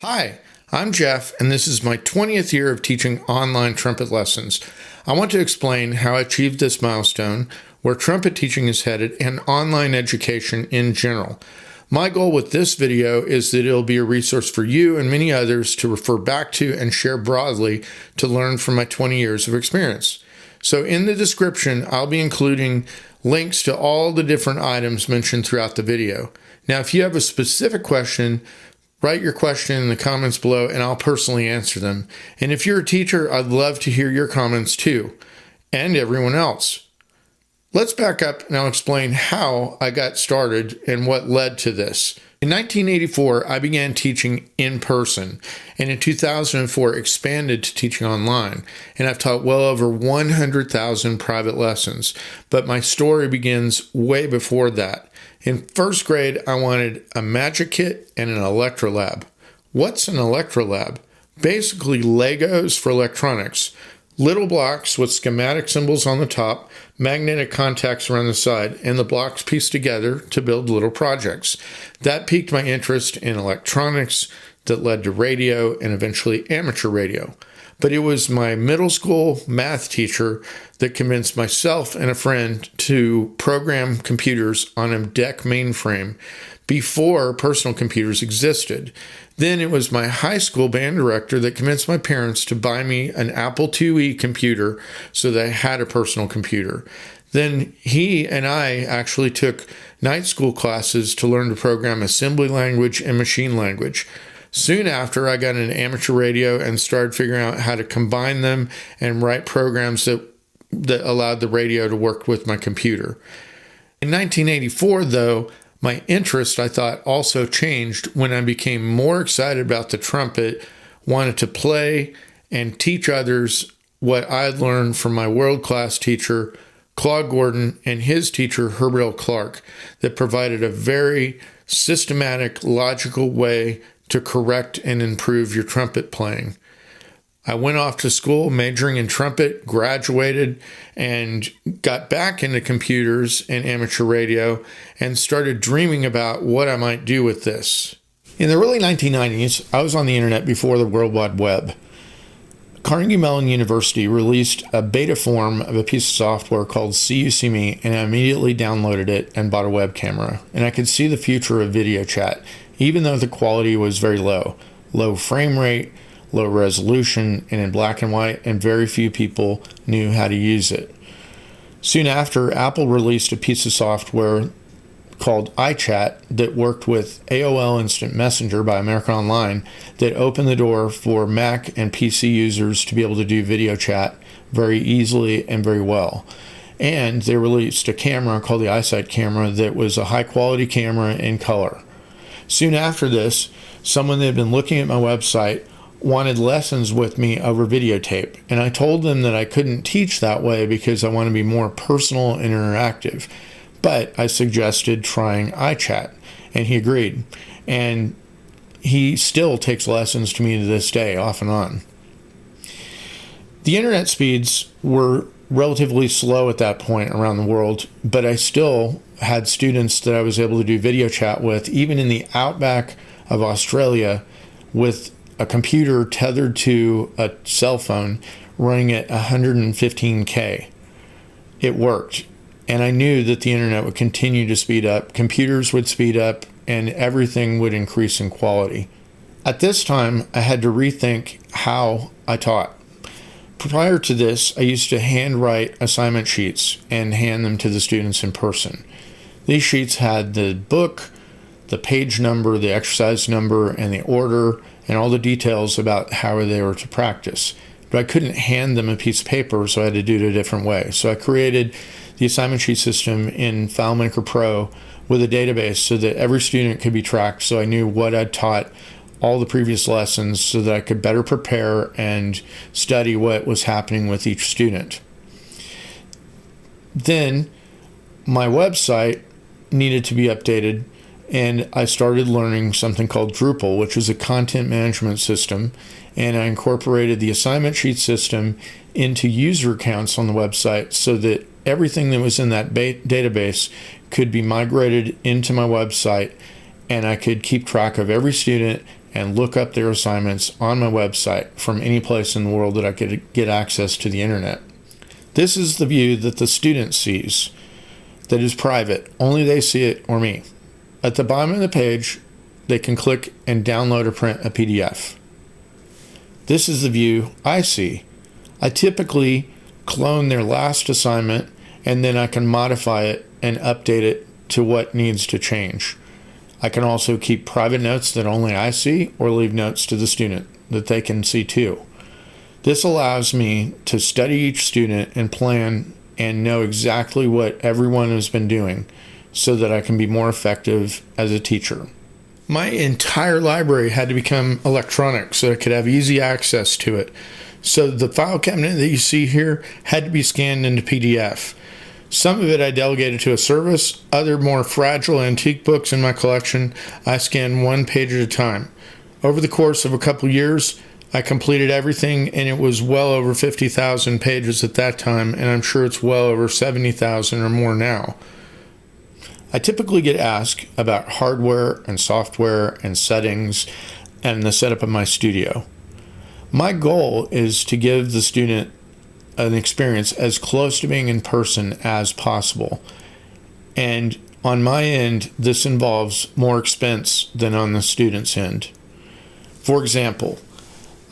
Hi, I'm Jeff, and this is my 20th year of teaching online trumpet lessons. I want to explain how I achieved this milestone, where trumpet teaching is headed, and online education in general. My goal with this video is that it'll be a resource for you and many others to refer back to and share broadly to learn from my 20 years of experience. So in the description, I'll be including links to all the different items mentioned throughout the video. Now, if you have a specific question, write your question in the comments below and I'll personally answer them. And if you're a teacher, I'd love to hear your comments too, and everyone else. Let's back up and I'll explain how I got started and what led to this. In 1984, I began teaching in person, and in 2004 expanded to teaching online, and I've taught well over 100,000 private lessons. But my story begins way before that. In first grade, I wanted a magic kit and an electrolab. What's an electrolab? Basically Legos for electronics. Little blocks with schematic symbols on the top, magnetic contacts around the side, and the blocks pieced together to build little projects. That piqued my interest in electronics that led to radio and eventually amateur radio. But it was my middle school math teacher that convinced myself and a friend to program computers on a DEC mainframe before personal computers existed. Then it was my high school band director that convinced my parents to buy me an Apple IIe computer so that I had a personal computer. Then he and I actually took night school classes to learn to program assembly language and machine language. Soon after, I got an amateur radio and started figuring out how to combine them and write programs that allowed the radio to work with my computer. In 1984, though, my interest, I thought, also changed when I became more excited about the trumpet, wanted to play and teach others what I had learned from my world-class teacher, Claude Gordon, and his teacher, Herbert L. Clark, that provided a very systematic, logical way to correct and improve your trumpet playing. I went off to school majoring in trumpet, graduated, and got back into computers and amateur radio and started dreaming about what I might do with this. In the early 1990s, I was on the internet before the World Wide Web. Carnegie Mellon University released a beta form of a piece of software called See You See Me, and I immediately downloaded it and bought a web camera. And I could see the future of video chat, even though the quality was very low. Low frame rate, low resolution, and in black and white, and very few people knew how to use it. Soon after, Apple released a piece of software called iChat that worked with AOL Instant Messenger by America Online that opened the door for Mac and PC users to be able to do video chat very easily and very well. And they released a camera called the iSight camera that was a high-quality camera in color. Soon after this, someone that had been looking at my website wanted lessons with me over videotape, and I told them that I couldn't teach that way because I want to be more personal and interactive. But I suggested trying iChat, and he agreed. And he still takes lessons to me to this day, off and on. The internet speeds were relatively slow at that point around the world, but I still had students that I was able to do video chat with, even in the outback of Australia, with a computer tethered to a cell phone running at 115K. It worked. And I knew that the internet would continue to speed up, computers would speed up, and everything would increase in quality. At this time, I had to rethink how I taught. Prior to this, I used to handwrite assignment sheets and hand them to the students in person. These sheets had the book, the page number, the exercise number, and the order, and all the details about how they were to practice. But I couldn't hand them a piece of paper, so I had to do it a different way. So I created the assignment sheet system in FileMaker Pro with a database so that every student could be tracked, so I knew what I'd taught all the previous lessons so that I could better prepare and study what was happening with each student. Then my website needed to be updated, and I started learning something called Drupal, which is a content management system, and I incorporated the assignment sheet system into user accounts on the website so that everything that was in that database could be migrated into my website, and I could keep track of every student and look up their assignments on my website from any place in the world that I could get access to the internet. This is the view that the student sees, that is private. Only they see it or me. At the bottom of the page, they can click and download or print a PDF. This is the view I see. I typically clone their last assignment, and then I can modify it and update it to what needs to change. I can also keep private notes that only I see, or leave notes to the student that they can see too. This allows me to study each student and plan and know exactly what everyone has been doing so that I can be more effective as a teacher. My entire library had to become electronic so I could have easy access to it. So the file cabinet that you see here had to be scanned into PDF. Some of it I delegated to a service. Other more fragile antique books in my collection, I scanned one page at a time. Over the course of a couple years, I completed everything, and it was well over 50,000 pages at that time, and I'm sure it's well over 70,000 or more now. I typically get asked about hardware and software and settings and the setup of my studio. My goal is to give the student an experience as close to being in person as possible. And on my end, this involves more expense than on the student's end. For example,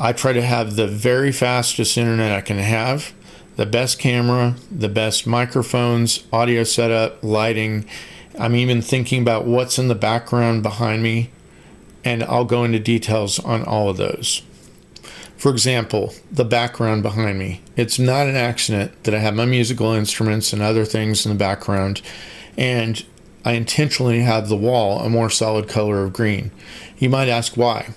I try to have the very fastest internet I can have, the best camera, the best microphones, audio setup, lighting. I'm even thinking about what's in the background behind me, and I'll go into details on all of those. For example, the background behind me. It's not an accident that I have my musical instruments and other things in the background, and I intentionally have the wall a more solid color of green. You might ask why.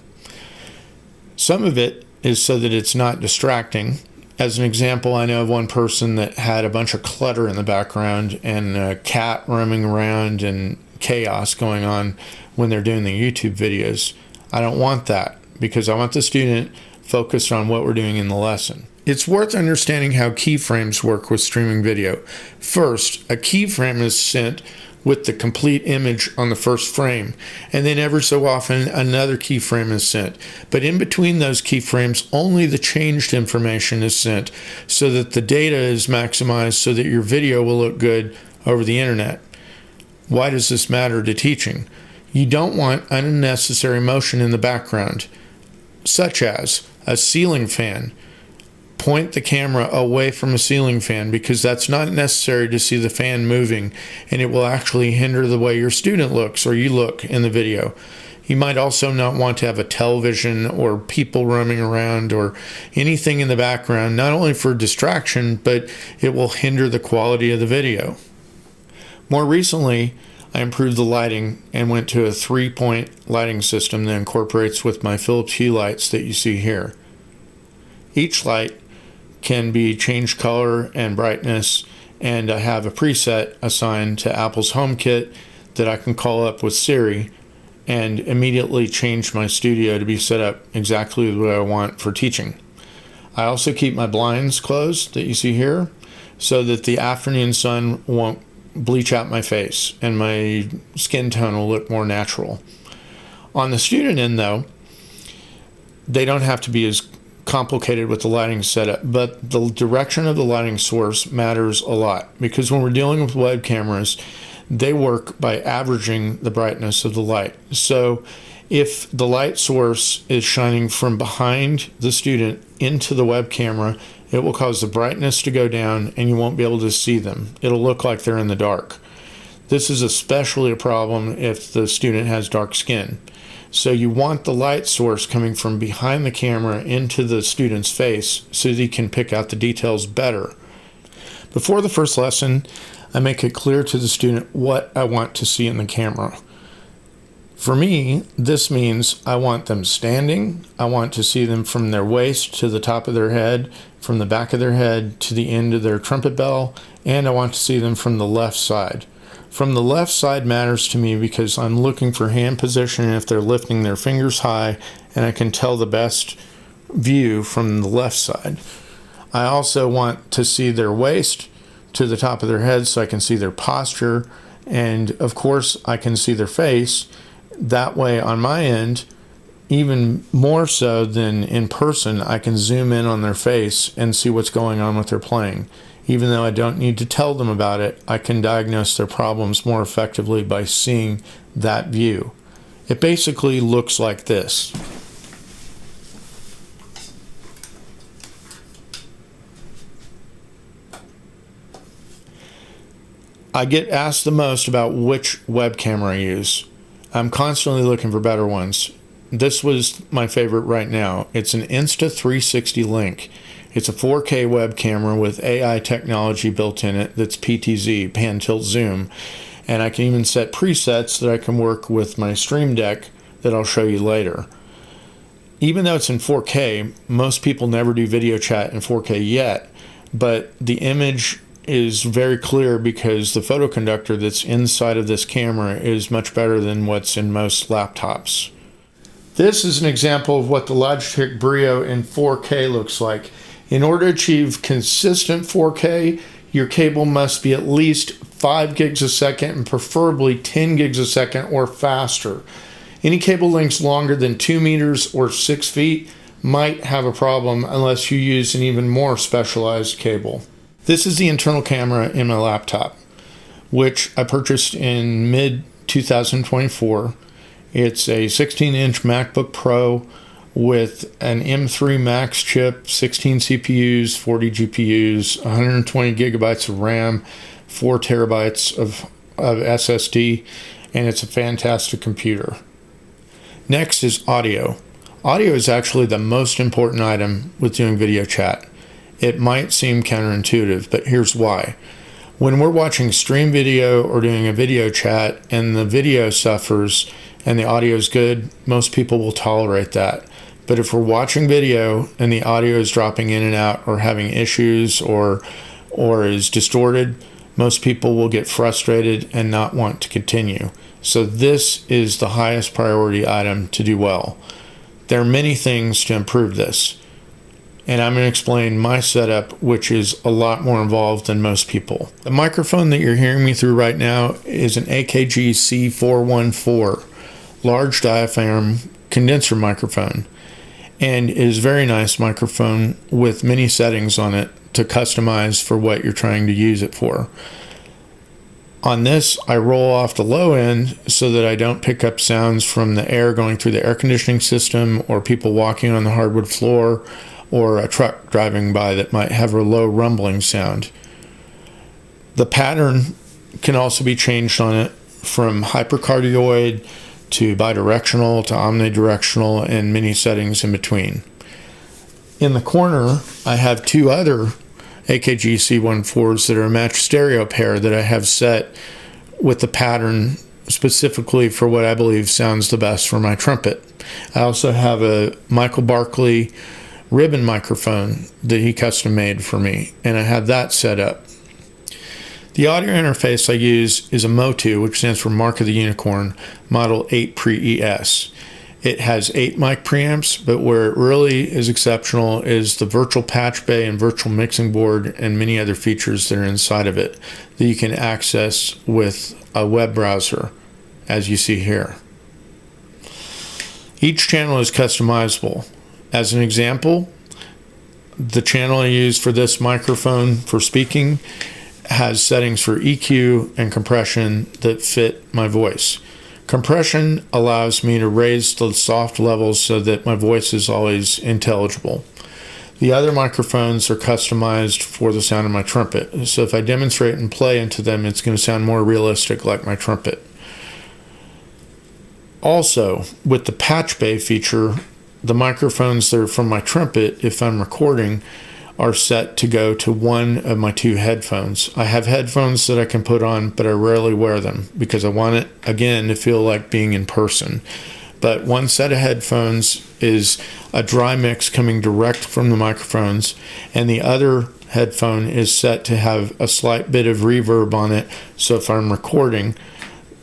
Some of it is so that it's not distracting. As an example, I know of one person that had a bunch of clutter in the background and a cat roaming around and chaos going on when they're doing the YouTube videos. I don't want that because I want the student focused on what we're doing in the lesson. It's worth understanding how keyframes work with streaming video. First, a keyframe is sent with the complete image on the first frame, and then ever so often another keyframe is sent. But in between those keyframes, only the changed information is sent so that the data is maximized so that your video will look good over the internet. Why does this matter to teaching? You don't want unnecessary motion in the background, such as a ceiling fan. Point the camera away from a ceiling fan because that's not necessary to see the fan moving, and it will actually hinder the way your student looks or you look in the video. You might also not want to have a television or people roaming around or anything in the background, not only for distraction, but it will hinder the quality of the video. More recently, I improved the lighting and went to a 3-point lighting system that incorporates with my Philips Hue lights that you see here. Each light can be changed color and brightness, and I have a preset assigned to Apple's HomeKit that I can call up with Siri and immediately change my studio to be set up exactly the way I want for teaching. I also keep my blinds closed that you see here so that the afternoon sun won't bleach out my face and my skin tone will look more natural. On the student end though, they don't have to be as complicated with the lighting setup, but the direction of the lighting source matters a lot because when we're dealing with web cameras, they work by averaging the brightness of the light. So if the light source is shining from behind the student into the web camera, it will cause the brightness to go down and you won't be able to see them. It'll look like they're in the dark. This is especially a problem if the student has dark skin. So you want the light source coming from behind the camera into the student's face so that you can pick out the details better. Before the first lesson, I make it clear to the student what I want to see in the camera. For me, this means I want them standing. I want to see them from their waist to the top of their head, from the back of their head to the end of their trumpet bell, and I want to see them from the left side. From the left side matters to me because I'm looking for hand position if they're lifting their fingers high, and I can tell the best view from the left side. I also want to see their waist to the top of their head so I can see their posture, and of course I can see their face. That way on my end, even more so than in person, I can zoom in on their face and see what's going on with their playing. Even though I don't need to tell them about it, I can diagnose their problems more effectively by seeing that view. It basically looks like this. I get asked the most about which webcam I use. I'm constantly looking for better ones. This was my favorite right now. It's an Insta360 Link. It's a 4K web camera with AI technology built in it that's PTZ, pan tilt zoom. And I can even set presets that I can work with my Stream Deck that I'll show you later. Even though it's in 4K, most people never do video chat in 4K yet, but the image is very clear because the photoconductor that's inside of this camera is much better than what's in most laptops. This is an example of what the Logitech Brio in 4K looks like. In order to achieve consistent 4K, your cable must be at least 5 gigs a second and preferably 10 gigs a second or faster. Any cable lengths longer than 2 meters or 6 feet might have a problem unless you use an even more specialized cable. This is the internal camera in my laptop, which I purchased in mid-2024. It's a 16-inch MacBook Pro with an M3 Max chip, 16 CPUs, 40 GPUs, 120 gigabytes of RAM, 4 terabytes of SSD, and it's a fantastic computer. Next is audio. Audio is actually the most important item with doing video chat. It might seem counterintuitive, but here's why. When we're watching stream video or doing a video chat and the video suffers and the audio is good, most people will tolerate that. But if we're watching video and the audio is dropping in and out or having issues or is distorted, most people will get frustrated and not want to continue. So this is the highest priority item to do well. There are many things to improve this, and I'm going to explain my setup, which is a lot more involved than most people. The microphone that you're hearing me through right now is an AKG C414 large diaphragm condenser microphone, and it is a very nice microphone with many settings on it to customize for what you're trying to use it for. On this, I roll off the low end so that I don't pick up sounds from the air going through the air conditioning system or people walking on the hardwood floor or a truck driving by that might have a low rumbling sound. The pattern can also be changed on it from hypercardioid to bidirectional to omnidirectional and many settings in between. In the corner, I have 2 other AKG C14s that are a matched stereo pair that I have set with the pattern specifically for what I believe sounds the best for my trumpet. I also have a Michael Barkley ribbon microphone that he custom made for me, and I have that set up. The audio interface I use is a MOTU, which stands for Mark of the Unicorn, Model 8 Pre-ES. It has 8 mic preamps, but where it really is exceptional is the virtual patch bay and virtual mixing board and many other features that are inside of it that you can access with a web browser, as you see here. Each channel is customizable. As an example, the channel I use for this microphone for speaking has settings for EQ and compression that fit my voice. Compression allows me to raise the soft levels so that my voice is always intelligible. The other microphones are customized for the sound of my trumpet. So if I demonstrate and play into them, it's going to sound more realistic like my trumpet. Also, with the patch bay feature, the microphones that are from my trumpet, if I'm recording, are set to go to one of my 2 headphones. I have headphones that I can put on, but I rarely wear them because I want it, again, to feel like being in person. But one set of headphones is a dry mix coming direct from the microphones, and the other headphone is set to have a slight bit of reverb on it, so if I'm recording,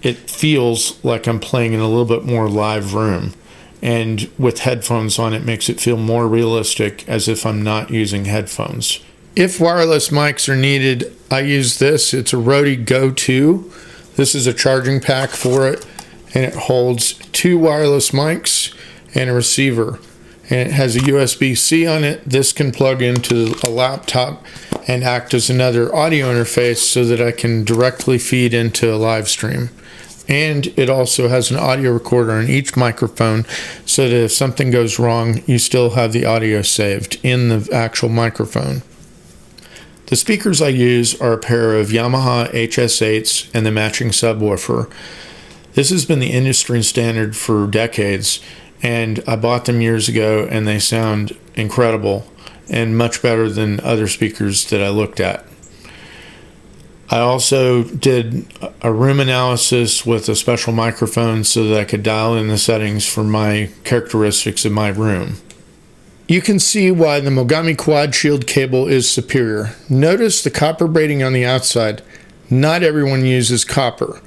it feels like I'm playing in a little bit more live room. And with headphones on, it makes it feel more realistic as if I'm not using headphones. If wireless mics are needed, I use this. It's a Rode Go 2. This is a charging pack for it, and it holds 2 wireless mics and a receiver. And it has a USB-C on it. This can plug into a laptop and act as another audio interface so that I can directly feed into a live stream. And it also has an audio recorder on each microphone so that if something goes wrong, you still have the audio saved in the actual microphone. The speakers I use are a pair of Yamaha HS8s and the matching subwoofer. This has been the industry standard for decades, and I bought them years ago and they sound incredible and much better than other speakers that I looked at. I also did a room analysis with a special microphone so that I could dial in the settings for my characteristics of my room. You can see why the Mogami Quad Shield cable is superior. Notice the copper braiding on the outside. Not everyone uses copper.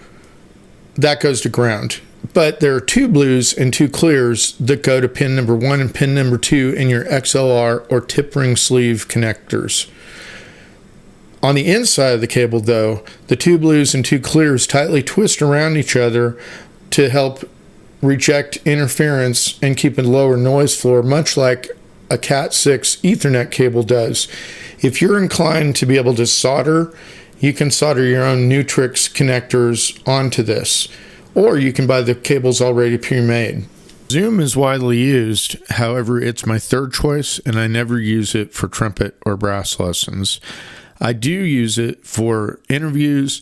That goes to ground. But there are 2 blues and 2 clears that go to pin number 1 and pin number 2 in your XLR or tip ring sleeve connectors. On the inside of the cable, though, the 2 blues and 2 clears tightly twist around each other to help reject interference and keep a lower noise floor, much like a Cat6 Ethernet cable does. If you're inclined to be able to solder, you can solder your own Nutrix connectors onto this, or you can buy the cables already pre-made. Zoom is widely used, however, it's my third choice, and I never use it for trumpet or brass lessons. I do use it for interviews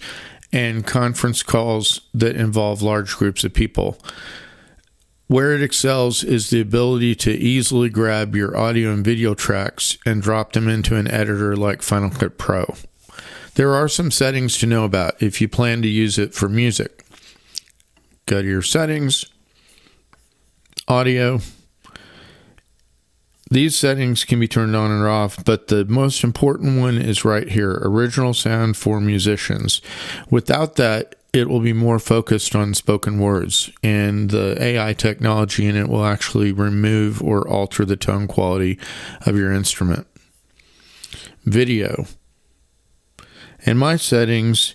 and conference calls that involve large groups of people. Where it excels is the ability to easily grab your audio and video tracks and drop them into an editor like Final Cut Pro. There are some settings to know about if you plan to use it for music. Go to your settings, audio. These settings can be turned on or off, but the most important one is right here, original sound for musicians. Without that, it will be more focused on spoken words, and the AI technology in it will actually remove or alter the tone quality of your instrument. Video. In my settings,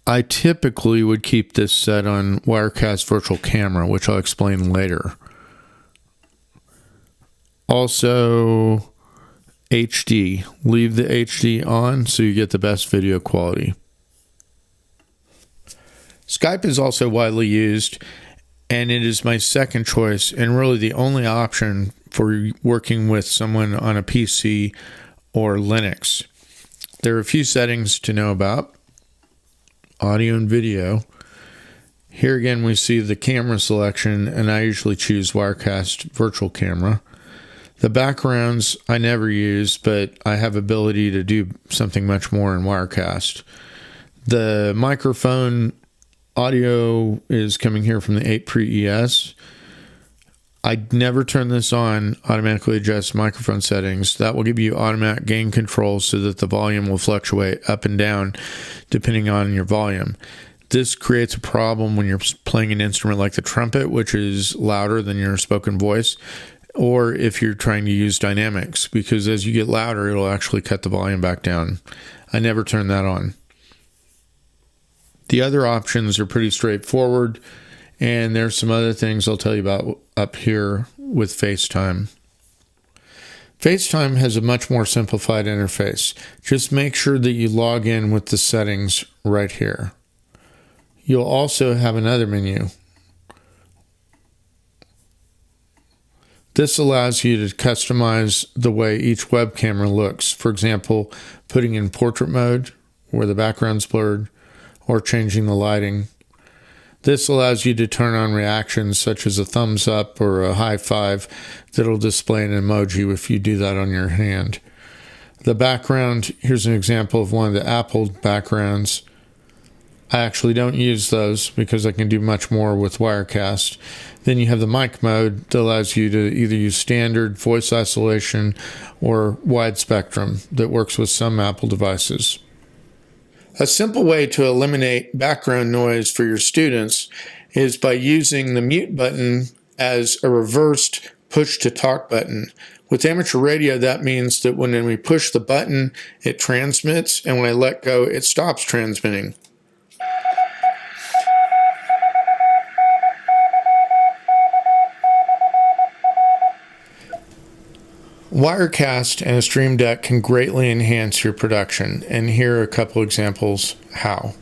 I typically would keep this set on Wirecast Virtual Camera, which I'll explain later. Also, HD. Leave the HD on so you get the best video quality. Skype is also widely used, and it is my second choice and really the only option for working with someone on a PC or Linux. There are a few settings to know about. Audio and video. Here again we see the camera selection, and I usually choose Wirecast Virtual Camera. The backgrounds I never use, but I have ability to do something much more in Wirecast. The microphone audio is coming here from the 8 Pre ES. I never turn this on, automatically adjust microphone settings. That will give you automatic gain control so that the volume will fluctuate up and down depending on your volume. This creates a problem when you're playing an instrument like the trumpet, which is louder than your spoken voice, or if you're trying to use dynamics, because as you get louder, it'll actually cut the volume back down. I never turn that on. The other options are pretty straightforward, and there's some other things I'll tell you about up here with FaceTime. FaceTime has a much more simplified interface. Just make sure that you log in with the settings right here. You'll also have another menu. This allows you to customize the way each web camera looks. For example, putting in portrait mode where the background's blurred, or changing the lighting. This allows you to turn on reactions such as a thumbs up or a high five that'll display an emoji if you do that on your hand. The background, here's an example of one of the Apple backgrounds. I actually don't use those because I can do much more with Wirecast. Then you have the mic mode that allows you to either use standard voice isolation or wide spectrum that works with some Apple devices. A simple way to eliminate background noise for your students is by using the mute button as a reversed push-to-talk button. With amateur radio, that means that when we push the button, it transmits, and when I let go, it stops transmitting. Wirecast and a Stream Deck can greatly enhance your production, and here are a couple examples how.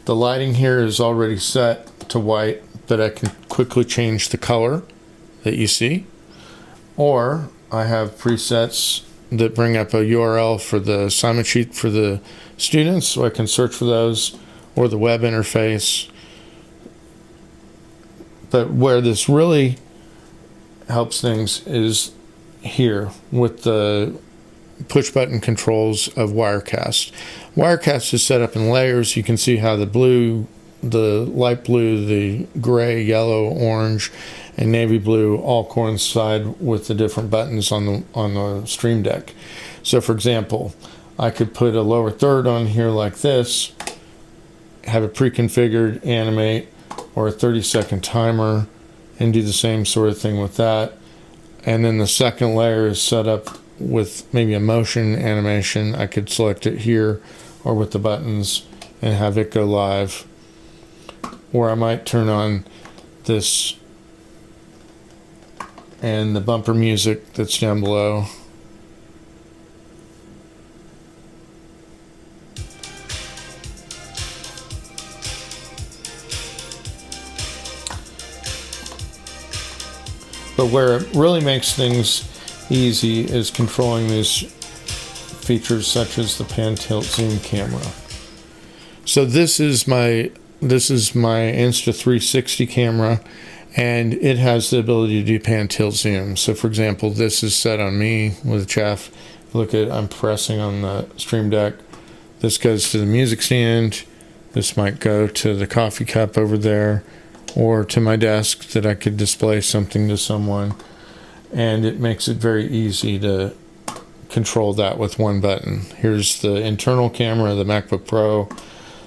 The lighting here is already set to white, but I can quickly change the color that you see. Or I have presets that bring up a URL for the assignment sheet for the students, so I can search for those, or the web interface. But where this really helps things is here with the push button controls of Wirecast. Wirecast is set up in layers. You can see how the blue, the light blue, the gray, yellow, orange, and navy blue all coincide with the different buttons on the Stream Deck. So for example, I could put a lower third on here like this, have it pre-configured, animate, or a 30-second timer, and do the same sort of thing with that. And then the second layer is set up with maybe a motion animation. I could select it here or with the buttons and have it go live. Or I might turn on this and the bumper music that's down below. But where it really makes things easy is controlling these features such as the pan, tilt, zoom camera. So this is my Insta360 camera, and it has the ability to do pan, tilt, zoom. So for example, this is set on me with Jeff. Look at, I'm pressing on the Stream Deck. This goes to the music stand. This might go to the coffee cup over there, or to my desk that I could display something to someone. And it makes it very easy to control that with one button. Here's the internal camera, the MacBook Pro,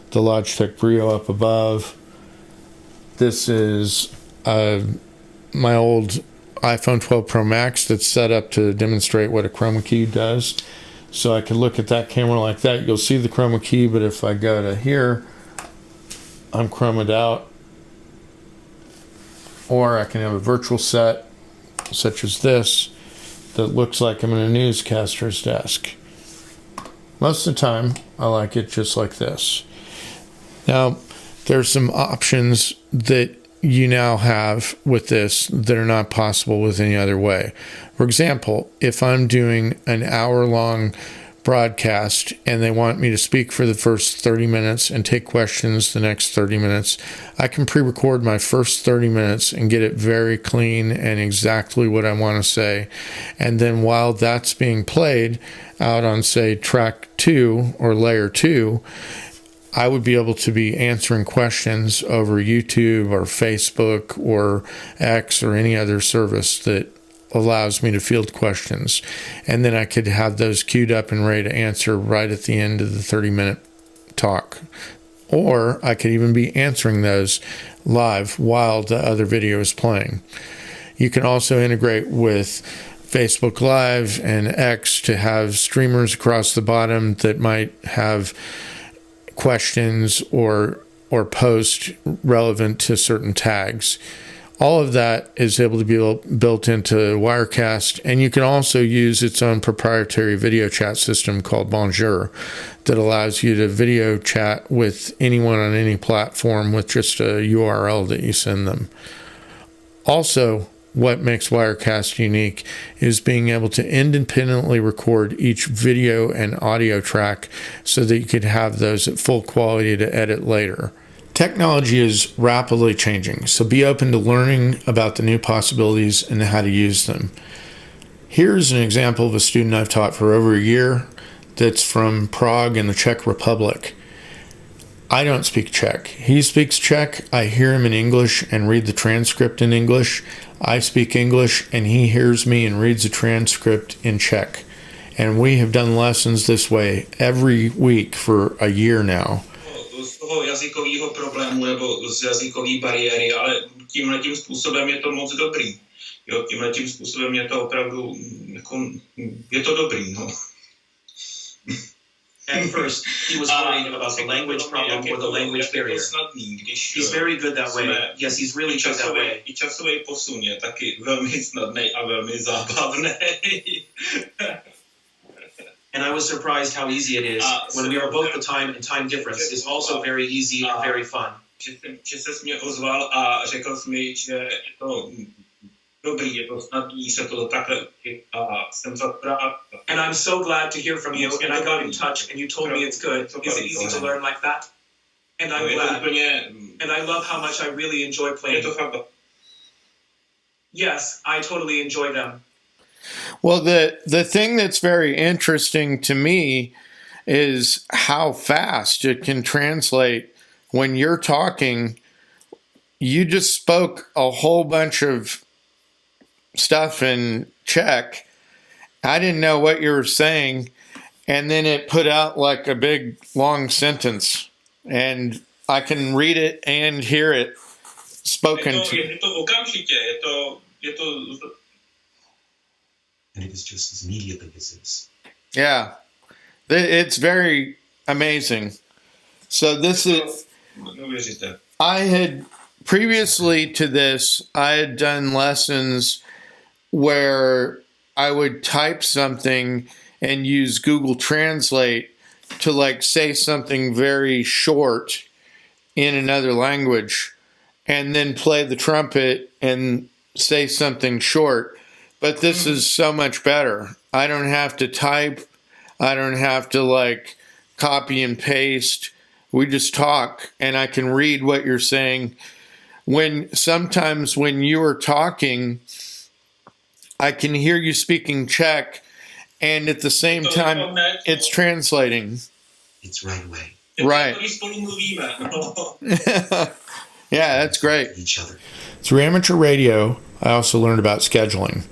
the Logitech Brio up above. This is my old iPhone 12 Pro Max that's set up to demonstrate what a chroma key does. So I can look at that camera like that. You'll see the chroma key, but if I go to here, I'm chromed out. Or I can have a virtual set, such as this, that looks like I'm in a newscaster's desk. Most of the time, I like it just like this. Now, there's some options that you now have with this that are not possible with any other way. For example, if I'm doing an hour-long broadcast and they want me to speak for the first 30 minutes and take questions the next 30 minutes, I can pre-record my first 30 minutes and get it very clean and exactly what I want to say. And then while that's being played out on, say, track 2 or layer 2, I would be able to be answering questions over YouTube or Facebook or X or any other service that allows me to field questions. And then I could have those queued up and ready to answer right at the end of the 30-minute talk. Or I could even be answering those live while the other video is playing. You can also integrate with Facebook Live and X to have streamers across the bottom that might have questions or posts relevant to certain tags. All of that is able to be built into Wirecast, and you can also use its own proprietary video chat system called Bonjour that allows you to video chat with anyone on any platform with just a URL that you send them. Also, what makes Wirecast unique is being able to independently record each video and audio track so that you could have those at full quality to edit later. Technology is rapidly changing, so be open to learning about the new possibilities and how to use them. Here's an example of a student I've taught for over a year that's from Prague in the Czech Republic. I don't speak Czech. He speaks Czech. I hear him in English and read the transcript in English. I speak English and he hears me and reads the transcript in Czech. And we have done lessons this way every week for a year now. Z toho jazykového problému nebo z jazykové bariéry, ale tímhletím způsobem je to moc dobrý. Jo, tímhletím způsobem je to opravdu, jako, je to dobrý, no. At first, he was worried about the language problem or the language barrier. He's very good that way. Yes, he's really good that way. I časový posun je taky velmi snadný a velmi zábavný. And I was surprised how easy it is when we are both the time and time difference is also very easy and very fun. Že ses mě ozval a řekl jsi mi, že je to dobrý, je to snadný se to takhle a jsem za to rád. And I'm so glad to hear from you, and I got in touch and you told me it's good. Is it easy to learn like that? And I'm glad. And I love how much I really enjoy playing. Yes, I totally enjoy them. Well, the thing that's very interesting to me is how fast it can translate. When you're talking, you just spoke a whole bunch of stuff in Czech. I didn't know what you were saying, and then it put out like a big long sentence, and I can read it and hear it spoken to. And it is just as immediately as this. Yeah, it's very amazing. So this is, I had previously to this, I had done lessons where I would type something and use Google Translate to like say something very short in another language and then play the trumpet and say something short. But this is so much better. I don't have to type. I don't have to like copy and paste. We just talk and I can read what you're saying. Sometimes when you are talking, I can hear you speaking Czech and at the same time it's translating. It's right away. Right. Yeah, that's great. Each other. Through amateur radio, I also learned about scheduling.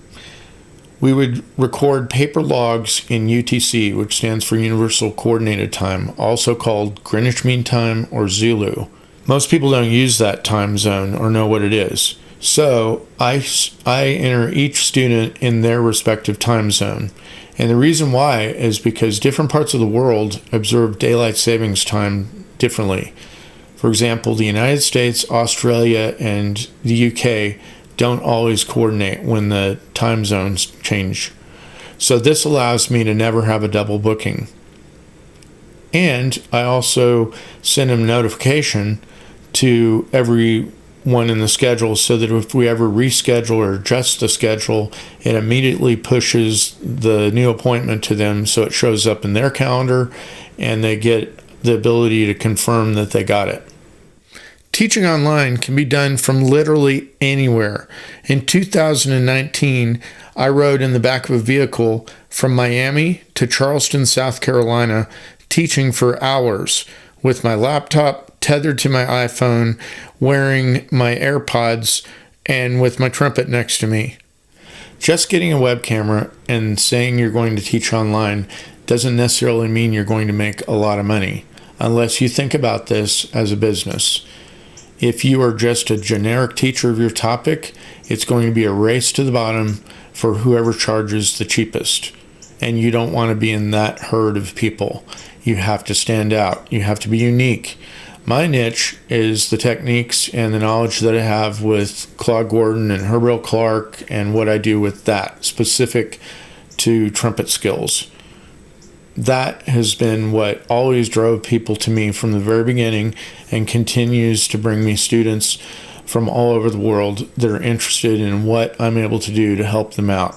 We would record paper logs in UTC, which stands for Universal Coordinated Time, also called Greenwich Mean Time or Zulu. Most people don't use that time zone or know what it is. So I enter each student in their respective time zone. And the reason why is because different parts of the world observe daylight savings time differently. For example, the United States, Australia, and the UK don't always coordinate when the time zones change. So this allows me to never have a double booking. And I also send a notification to everyone in the schedule so that if we ever reschedule or adjust the schedule, it immediately pushes the new appointment to them so it shows up in their calendar and they get the ability to confirm that they got it. Teaching online can be done from literally anywhere. In 2019, I rode in the back of a vehicle from Miami to Charleston, South Carolina, teaching for hours with my laptop tethered to my iPhone, wearing my AirPods, and with my trumpet next to me. Just getting a web camera and saying you're going to teach online doesn't necessarily mean you're going to make a lot of money, unless you think about this as a business. If you are just a generic teacher of your topic, it's going to be a race to the bottom for whoever charges the cheapest. And you don't want to be in that herd of people. You have to stand out. You have to be unique. My niche is the techniques and the knowledge that I have with Claude Gordon and Herbert Clark and what I do with that, specific to trumpet skills. That has been what always drove people to me from the very beginning and continues to bring me students from all over the world that are interested in what I'm able to do to help them out.